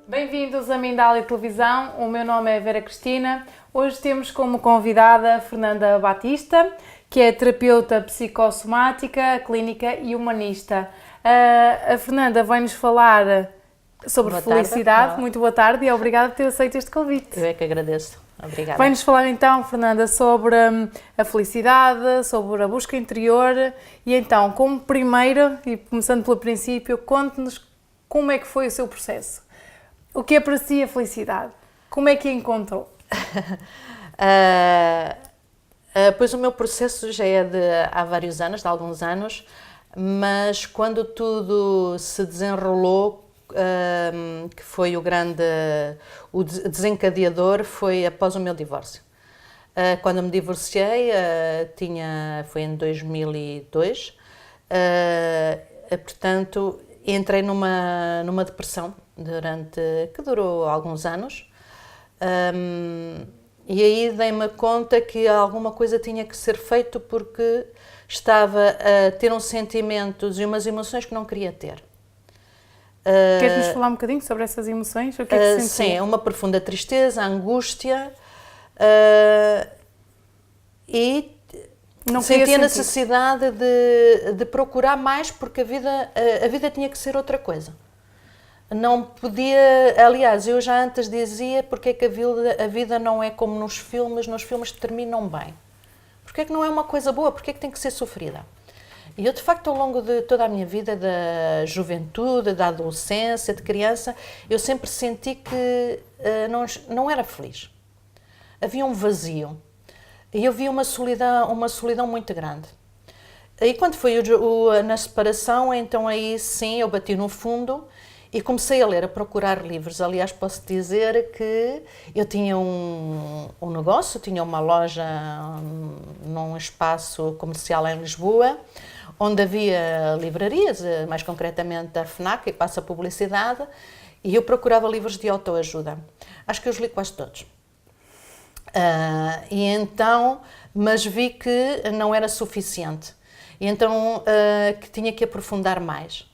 Bem-vindos a Mindália Televisão, o meu nome é Vera Cristina. Hoje temos como convidada a Fernanda Batista, que é terapeuta psicossomática, clínica e humanista. A Fernanda vai-nos falar sobre felicidade. Muito boa tarde e obrigada por ter aceito este convite. Eu é que agradeço. Obrigada. Vai-nos falar então, Fernanda, sobre a felicidade, sobre a busca interior e então, como primeiro, e começando pelo princípio, conte-nos como é que foi o seu processo. O que é para si a felicidade? Como é que a encontrou? Pois o meu processo já é há vários anos, de alguns anos, mas quando tudo se desenrolou, que foi o desencadeador foi após o meu divórcio. Quando eu me divorciei, foi em 2002, portanto, entrei numa depressão que durou alguns anos, e aí dei-me conta que alguma coisa tinha que ser feito porque estava a ter uns sentimentos e umas emoções que não queria ter. Queres-nos falar um bocadinho sobre essas emoções? O que é que se sentiu? Sim, uma profunda tristeza, angústia, e não senti a necessidade de procurar mais porque a vida tinha que ser outra coisa. Não podia, aliás, eu já antes dizia porque é que a vida não é como nos filmes terminam bem. Porque é que não é uma coisa boa, porque é que tem que ser sofrida? E eu, de facto, ao longo de toda a minha vida, da juventude, da adolescência, de criança, eu sempre senti que não era feliz. Havia um vazio. E eu via uma solidão muito grande. E quando foi na separação, então aí sim, eu bati no fundo e comecei a ler, a procurar livros. Aliás, posso dizer que eu tinha um negócio, tinha uma loja num espaço comercial em Lisboa, onde havia livrarias, mais concretamente a FNAC, e passa a publicidade, e eu procurava livros de autoajuda. Acho que eu os li quase todos. E então, mas vi que não era suficiente, e então que tinha que aprofundar mais.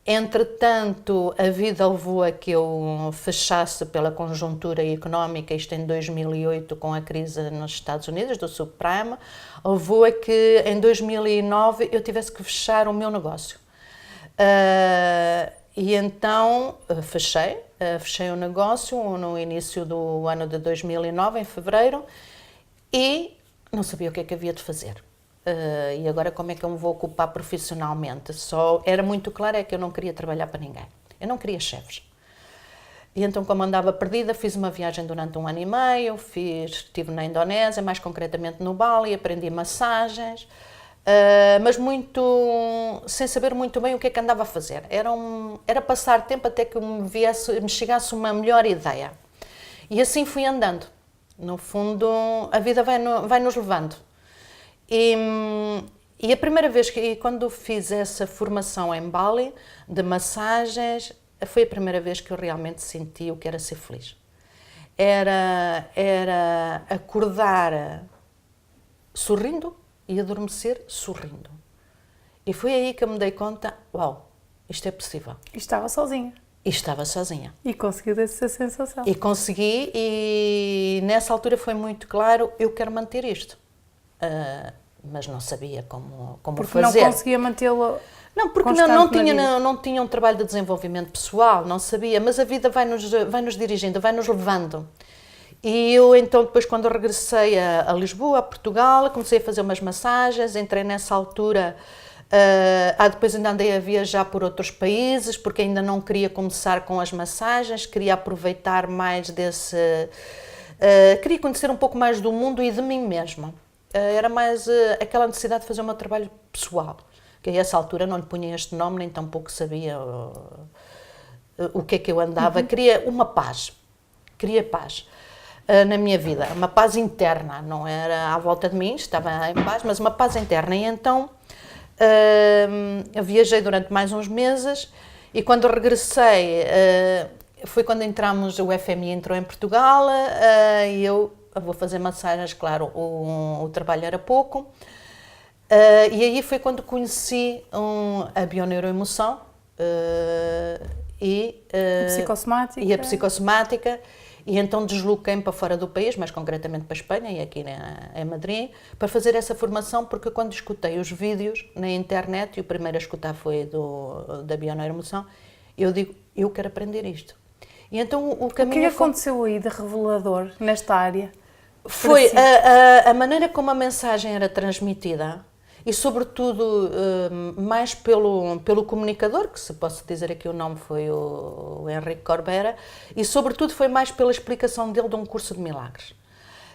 Entretanto, a vida levou a que eu fechasse pela conjuntura económica, isto em 2008, com a crise nos Estados Unidos, do subprime, levou a que em 2009 eu tivesse que fechar o meu negócio. E então fechei o negócio no início do ano de 2009, em fevereiro, e não sabia o que é que havia de fazer. E agora como é que eu me vou ocupar profissionalmente? Só era muito claro é que eu não queria trabalhar para ninguém, eu não queria chefes. E então, como andava perdida, fiz uma viagem durante 1 ano e meio, estive na Indonésia, mais concretamente no Bali, aprendi massagens, mas sem saber muito bem o que é que andava a fazer. Era passar tempo até que me chegasse uma melhor ideia. E assim fui andando. No fundo, a vida vai nos levando. E a primeira vez quando fiz essa formação em Bali, de massagens, foi a primeira vez que eu realmente senti o que era ser feliz. Era acordar sorrindo e adormecer sorrindo. E foi aí que eu me dei conta, uau, isto é possível. E estava sozinha. E conseguiu essa sensação. E consegui, e nessa altura foi muito claro, eu quero manter isto. Mas não sabia como fazer. Porque não conseguia mantê-lo. Não, porque não tinha um trabalho de desenvolvimento pessoal, não sabia, mas a vida vai-nos dirigindo, vai-nos levando. E eu então, depois quando regressei a Lisboa, a Portugal, comecei a fazer umas massagens, entrei nessa altura, depois ainda andei a viajar por outros países, porque ainda não queria começar com as massagens, queria aproveitar mais queria conhecer um pouco mais do mundo e de mim mesma. Era mais aquela necessidade de fazer o meu trabalho pessoal, que a essa altura não lhe punha este nome, nem tampouco sabia o que é que eu andava. Queria paz na minha vida, uma paz interna, não era à volta de mim, estava em paz, mas uma paz interna. E então eu viajei durante mais uns meses, e quando regressei, foi quando o FMI entrou em Portugal, e eu vou fazer massagens, claro, o trabalho era pouco, E aí foi quando conheci a bioneuroemoção e a psicossomática, e então desloquei-me para fora do país, mais concretamente para a Espanha e aqui em Madrid, para fazer essa formação, porque quando escutei os vídeos na internet, e o primeiro a escutar foi da bioneuroemoção, eu digo, eu quero aprender isto. E então o caminho... O que aconteceu aí de revelador nesta área? Foi a maneira como a mensagem era transmitida, e sobretudo mais pelo comunicador, que se posso dizer aqui o nome foi o Henrique Corbera, e sobretudo foi mais pela explicação dele de um curso de milagres.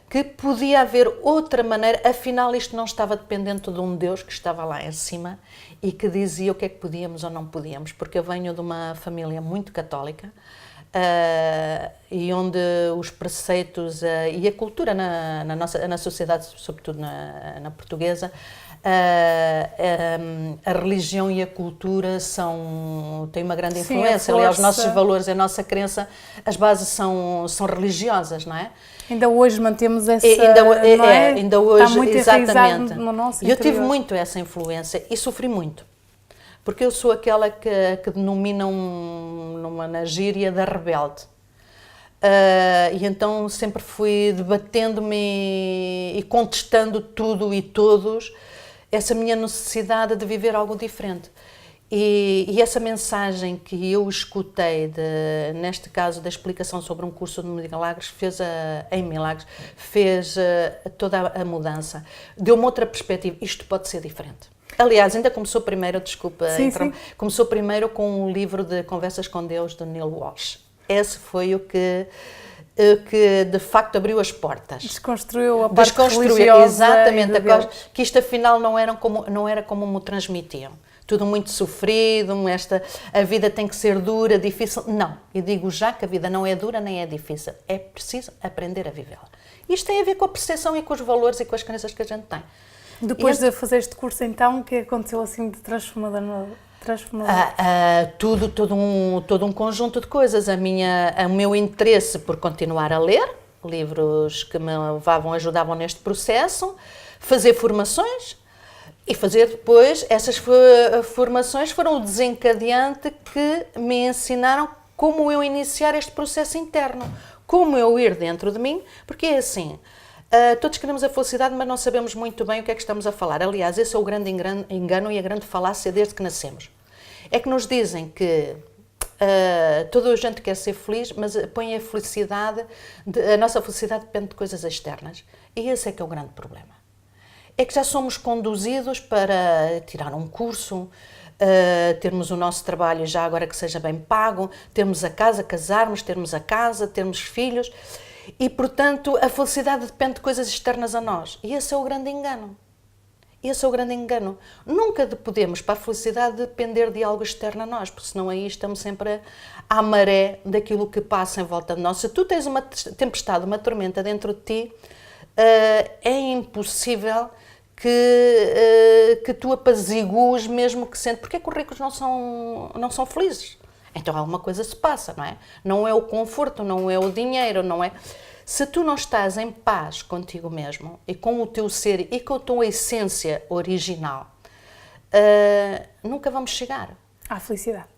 Que podia haver outra maneira, afinal isto não estava dependente de um Deus que estava lá em cima e que dizia o que é que podíamos ou não podíamos, porque eu venho de uma família muito católica, e onde os preceitos e a cultura na sociedade, sobretudo na portuguesa, a religião e a cultura têm uma grande influência. Aliás, os nossos valores, a nossa crença, as bases são religiosas, não é? Ainda hoje mantemos essa... Ainda hoje, está muito exatamente. No nosso eu interior. tive muito essa influência e sofri muito. Porque eu sou aquela que denominam na gíria da rebelde. E então sempre fui debatendo-me e contestando tudo e todos, essa minha necessidade de viver algo diferente. E essa mensagem que eu escutei, neste caso da explicação sobre um curso de milagres, fez toda a mudança. Deu-me outra perspectiva, isto pode ser diferente. Aliás, ainda começou primeiro, começou primeiro com um livro de Conversas com Deus, de Neil Walsh. Esse foi o que de facto abriu as portas. Desconstruiu a parte religiosa. Exatamente, que isto afinal não era como me transmitiam. Tudo muito sofrido, a vida tem que ser dura, difícil. Não, eu digo já que a vida não é dura nem é difícil, é preciso aprender a vivê-la. Isto tem a ver com a percepção e com os valores e com as crenças que a gente tem. Depois de fazer este curso, então, o que aconteceu assim de transformador? Todo um conjunto de coisas. O meu interesse por continuar a ler, livros que me ajudavam neste processo, fazer formações e fazer depois, essas formações foram o desencadeante que me ensinaram como eu iniciar este processo interno, como eu ir dentro de mim, porque é assim... todos queremos a felicidade, mas não sabemos muito bem o que é que estamos a falar. Aliás, esse é o grande engano e a grande falácia desde que nascemos. É que nos dizem que toda a gente quer ser feliz, mas põe a felicidade, a nossa felicidade depende de coisas externas. E esse é que é o grande problema. É que já somos conduzidos para tirar um curso, termos o nosso trabalho já agora que seja bem pago, termos a casa, casarmos, termos a casa, termos filhos... E, portanto, a felicidade depende de coisas externas a nós. E esse é o grande engano. Nunca podemos, para a felicidade, depender de algo externo a nós, porque senão aí estamos sempre à maré daquilo que passa em volta de nós. Se tu tens uma tempestade, uma tormenta dentro de ti, é impossível que tu apazigues mesmo que sentes. Porque é que os ricos não são felizes? Então alguma coisa se passa, não é? Não é o conforto, não é o dinheiro, não é... Se tu não estás em paz contigo mesmo e com o teu ser e com a tua essência original, nunca vamos chegar à felicidade.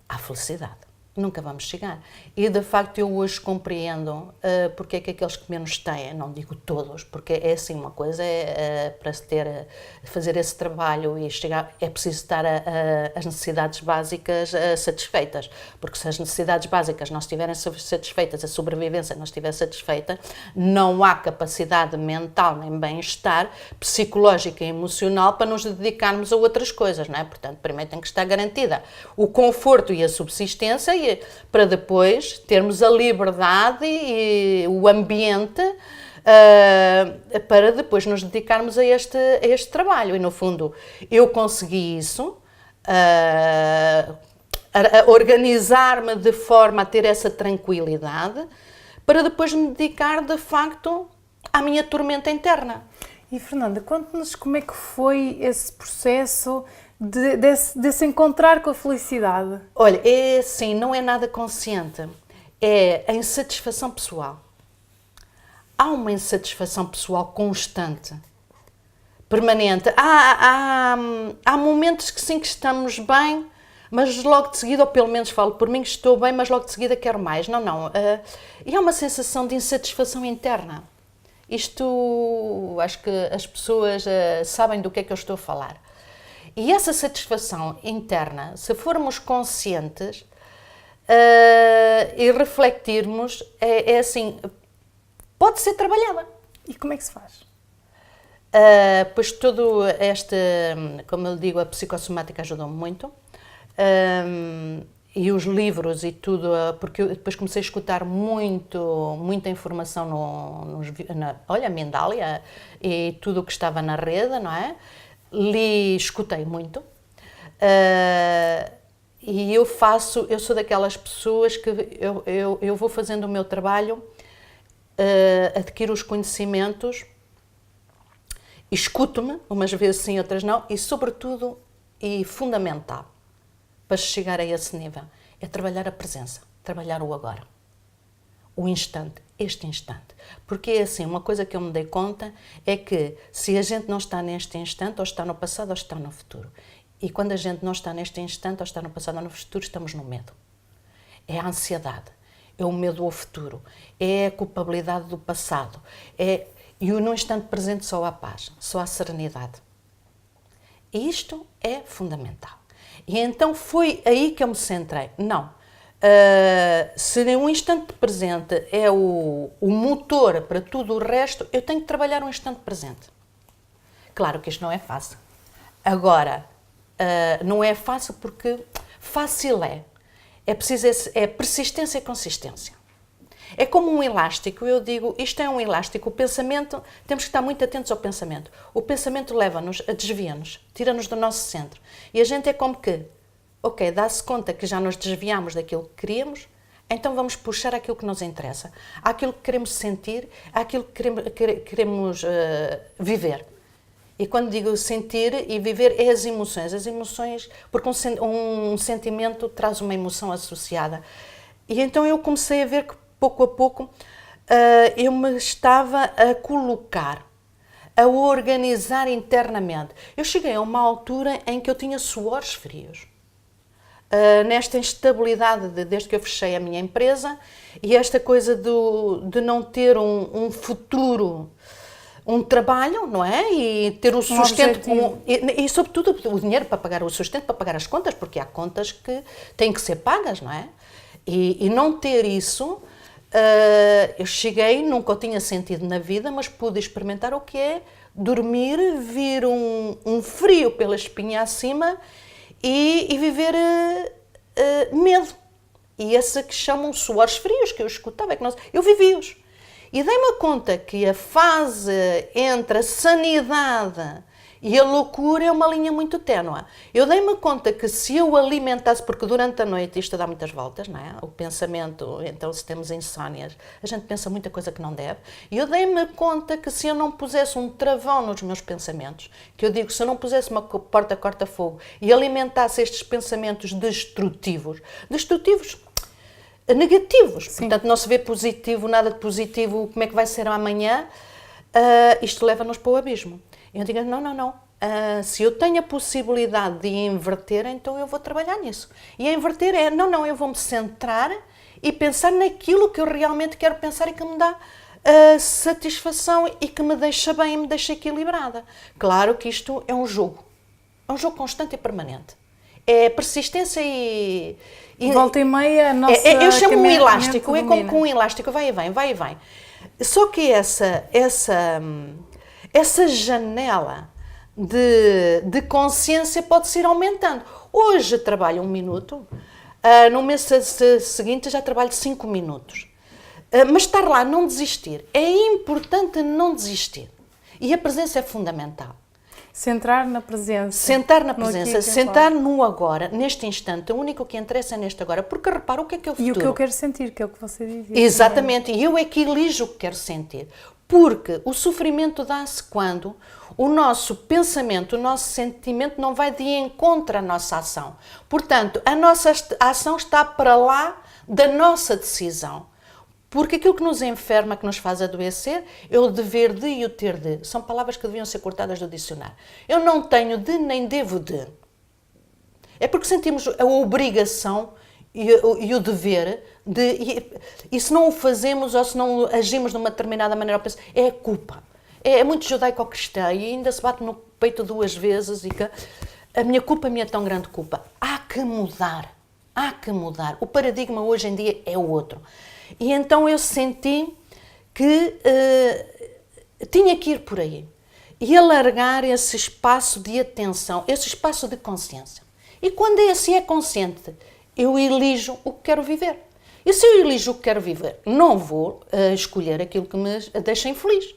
Nunca vamos chegar. E, de facto, eu hoje compreendo porque é que aqueles que menos têm, não digo todos, porque é assim, uma coisa para se fazer esse trabalho e chegar, é preciso estar as necessidades básicas satisfeitas, porque se as necessidades básicas não estiverem satisfeitas, a sobrevivência não estiver satisfeita, não há capacidade mental nem bem-estar psicológico e emocional para nos dedicarmos a outras coisas, não é? Portanto, primeiro tem que estar garantida o conforto e a subsistência, para depois termos a liberdade e o ambiente para depois nos dedicarmos a este trabalho. E, no fundo, eu consegui isso, a organizar-me de forma a ter essa tranquilidade, para depois me dedicar, de facto, à minha tormenta interna. E, Fernanda, conte-nos como é que foi esse processo de se encontrar com a felicidade. Olha, é assim, não é nada consciente, é a insatisfação pessoal. Há uma insatisfação pessoal constante, permanente. Há momentos que sim, que estamos bem, mas logo de seguida, ou pelo menos falo por mim, que estou bem, mas logo de seguida quero mais. Não. E é uma sensação de insatisfação interna. Isto, acho que as pessoas sabem do que é que eu estou a falar. E essa satisfação interna, se formos conscientes e refletirmos, é assim, pode ser trabalhada. E como é que se faz? Pois todo este, como eu digo, a psicossomática ajudou-me muito. E os livros e tudo, porque eu depois comecei a escutar muita informação olha, Mindália e tudo o que estava na rede, não é? Escutei muito. E eu sou daquelas pessoas que eu vou fazendo o meu trabalho, adquiro os conhecimentos, escuto-me, umas vezes sim, outras não, e sobretudo, e fundamental, para chegar a esse nível, é trabalhar a presença, trabalhar o agora, o instante, este instante. Porque é assim, uma coisa que eu me dei conta é que se a gente não está neste instante, ou está no passado ou está no futuro. E quando a gente não está neste instante, ou está no passado ou no futuro, estamos no medo. É a ansiedade, é o medo ao futuro, é a culpabilidade do passado, e no instante presente só há paz, só há serenidade. E isto é fundamental. E então foi aí que eu me centrei. Não. Se um instante presente é o motor para tudo o resto, eu tenho que trabalhar um instante presente. Claro que isto não é fácil. Agora, não é fácil porque fácil é preciso persistência e consistência. É como um elástico, eu digo, isto é um elástico, o pensamento, temos que estar muito atentos ao pensamento. O pensamento leva-nos, desvia-nos, tira-nos do nosso centro. E a gente é como que, ok, dá-se conta que já nos desviamos daquilo que queríamos, então vamos puxar aquilo que nos interessa, aquilo que queremos sentir, aquilo que queremos viver. E quando digo sentir e viver, é as emoções, porque um sentimento traz uma emoção associada. E então eu comecei a ver que pouco a pouco eu me estava a colocar, a organizar internamente. Eu cheguei a uma altura em que eu tinha suores frios. Nesta instabilidade desde que eu fechei a minha empresa e esta coisa de não ter um futuro, um trabalho, não é? E ter o sustento, e sobretudo o dinheiro para pagar o sustento, para pagar as contas, porque há contas que têm que ser pagas, não é? E não ter isso, eu cheguei, nunca o tinha sentido na vida, mas pude experimentar o que é dormir, vir um frio pela espinha acima e viver medo. E essa que chamam suores frios, que eu escutava, eu vivi-os. E dei-me conta que a fase entre a sanidade e a loucura é uma linha muito ténue. Eu dei-me conta que se eu alimentasse, porque durante a noite isto dá muitas voltas, não é? O pensamento, então se temos insónias, a gente pensa muita coisa que não deve, e eu dei-me conta que se eu não pusesse um travão nos meus pensamentos, que eu digo, se eu não pusesse uma porta corta-fogo e alimentasse estes pensamentos destrutivos, negativos, sim. Portanto não se vê positivo, nada de positivo, como é que vai ser amanhã, isto leva-nos para o abismo. Eu digo, não, se eu tenho a possibilidade de inverter, então eu vou trabalhar nisso. E a inverter eu vou-me centrar e pensar naquilo que eu realmente quero pensar e que me dá satisfação e que me deixa bem e me deixa equilibrada. Claro que isto é um jogo constante e permanente. É persistência e volta e meia, a nossa... eu chamo um elástico, é como com um elástico, vai e vem. Só que essa janela de consciência pode-se ir aumentando. Hoje trabalho 1 minuto, no mês seguinte já trabalho 5 minutos. Mas estar lá, não desistir. É importante não desistir. E a presença é fundamental. Centrar na presença. Sentar na presença, sentar no agora, neste instante. O único que interessa é neste agora. Porque repara, o que é o futuro? E o que eu quero sentir, que é o que você dizia. Exatamente. E eu é que elijo o que quero sentir. Porque o sofrimento dá-se quando o nosso pensamento, o nosso sentimento não vai de encontro à nossa ação. Portanto, a nossa ação está para lá da nossa decisão. Porque aquilo que nos enferma, que nos faz adoecer, é o dever de e o ter de. São palavras que deviam ser cortadas do dicionário. Eu não tenho de nem devo de. É porque sentimos a obrigação e o dever de. E se não o fazemos ou se não agimos de uma determinada maneira, é a culpa. É muito judaico-cristã e ainda se bate no peito 2 vezes e que a minha culpa, a minha tão grande culpa. Há que mudar. Há que mudar. O paradigma hoje em dia é o outro. E então eu senti que tinha que ir por aí e alargar esse espaço de atenção, esse espaço de consciência. E quando assim é consciente, eu elijo o que quero viver. E se eu elijo o que quero viver, não vou escolher aquilo que me deixa infeliz.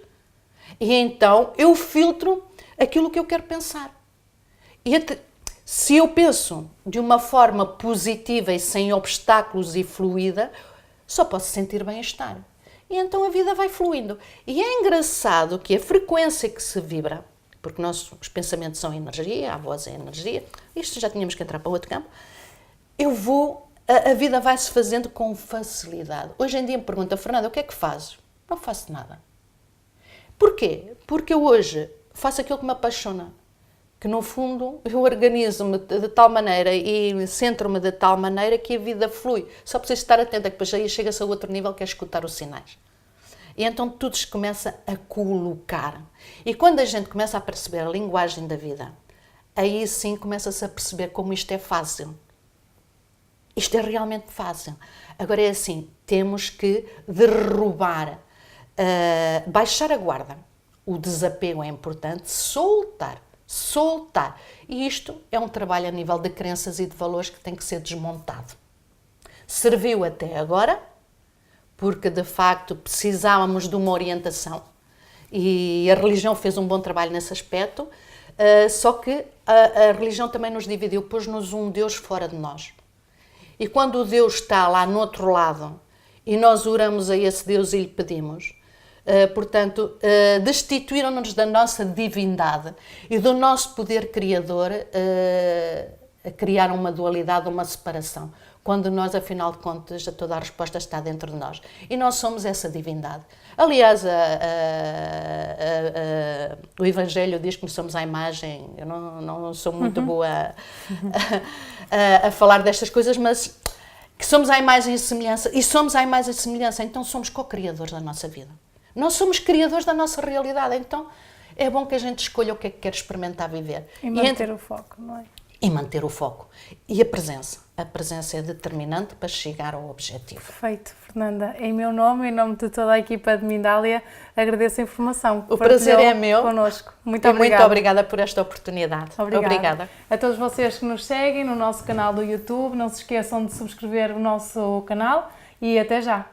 E então eu filtro aquilo que eu quero pensar. E se eu penso de uma forma positiva e sem obstáculos e fluida, só posso sentir bem-estar. E então a vida vai fluindo. E é engraçado que a frequência que se vibra, porque os pensamentos são energia, a voz é energia, isto já tínhamos que entrar para outro campo, a vida vai-se fazendo com facilidade. Hoje em dia me pergunta, Fernanda, o que é que fazes? Não faço nada. Porquê? Porque eu hoje faço aquilo que me apaixona. Que no fundo eu organizo-me de tal maneira e centro-me de tal maneira que a vida flui. Só preciso estar atenta, que depois aí chega-se a outro nível que é escutar os sinais. E então tudo se começa a colocar. E quando a gente começa a perceber a linguagem da vida, aí sim começa-se a perceber como isto é fácil. Isto é realmente fácil. Agora é assim, temos que derrubar, baixar a guarda. O desapego é importante, soltar. E isto é um trabalho a nível de crenças e de valores que tem que ser desmontado. Serviu até agora, porque de facto precisávamos de uma orientação e a religião fez um bom trabalho nesse aspecto, só que a religião também nos dividiu, pôs-nos um Deus fora de nós. E quando o Deus está lá no outro lado e nós oramos a esse Deus e lhe pedimos, portanto, destituíram-nos da nossa divindade e do nosso poder criador a criar uma dualidade, uma separação, quando nós, afinal de contas, toda a resposta está dentro de nós. E nós somos essa divindade. Aliás, o Evangelho diz que somos à imagem, eu não sou muito boa a falar destas coisas, mas que somos à imagem e semelhança, e somos à imagem e semelhança, então somos co-criadores da nossa vida. Nós somos criadores da nossa realidade, então é bom que a gente escolha o que é que quer experimentar viver. E manter o foco, não é? E manter o foco. E a presença. A presença é determinante para chegar ao objetivo. Perfeito, Fernanda. Em meu nome, em nome de toda a equipa de Mindália, agradeço a informação. O prazer é meu. Connosco. Muito obrigada. Muito obrigada por esta oportunidade. Obrigada. A todos vocês que nos seguem no nosso canal do YouTube, não se esqueçam de subscrever o nosso canal e até já.